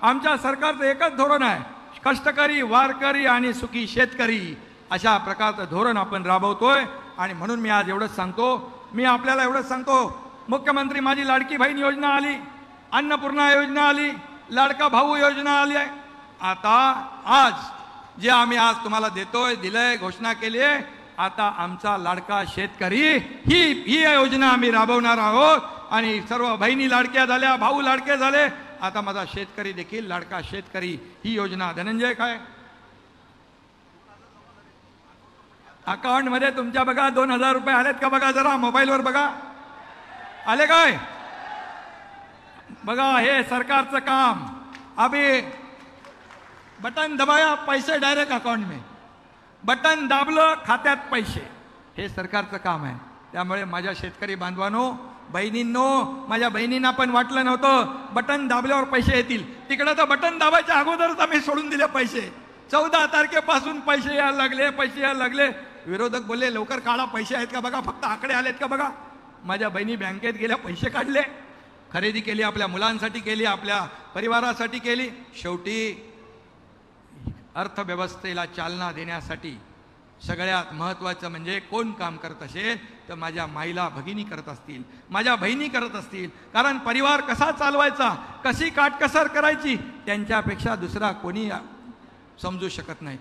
आमच्या सरकारचं एकच धोरण आहे, कष्टकरी, वारकरी आणि सुखी शेतकरी अशा प्रकारचं धोरण आपण राबवतोय. आणि म्हणून मी आज एवढंच सांगतो, मी आपल्याला एवढंच सांगतो, मुख्यमंत्री माझी लाडकी बहीण योजना आली, अन्नपूर्णा योजना आली, लाडका भाऊ योजना आली आहे. आता आज जे आम्ही आज तुम्हाला देतोय, दिलंय, घोषणा केली आहे, आता आमचा लाडका शेतकरी ही योजना आम्ही राबवणार आहोत. आणि सर्व बहिणी लाडक्या झाल्या, भाऊ लाडके झाले, आता माझा शेतकरी देखील लाडका शेतकरी ही योजना. धनंजय काय अकाउंट मध्ये तुमच्या बघा 2000 रुपये आलेत का बघा, जरा मोबाईलवर बघा, आले काय बघा. हे सरकारचं काम. अभी बटन दबाया, पैसे डायरेक्ट अकाउंट में, बटन दाबलं खात्यात पैसे. हे सरकारचं काम आहे. त्यामुळे माझ्या शेतकरी बांधवांनो, बहिणींनो, माझ्या बहिणींना पण वाटलं नव्हतं बटन दाबल्यावर पैसे येतील. तिकडे तर बटन दाबायच्या अगोदरच आम्ही सोडून दिले पैसे. 14 तारखेपासून पैसे यायला लागले, पैसे यायला लागले. विरोधक बोलले लवकर काढा, पैसे आहेत का बघा, फक्त आकडे आलेत का बघा. माझ्या बहिणी बँकेत गेल्या, पैसे काढले, खरेदी केली, आपल्या मुलांसाठी केली, आपल्या परिवारासाठी केली. शेवटी अर्थव्यवस्थेला चालना देण्यासाठी सगळ्यात महत्त्वाचं म्हणजे कोण काम करत असेल तर माझ्या माईला भगिनी करत असतील, माझ्या बहिणी करत असतील. कारण परिवार कसा चालवायचा, कशी काटकसर करायची त्यांच्यापेक्षा दुसरा कोणी समजू शकत नाही.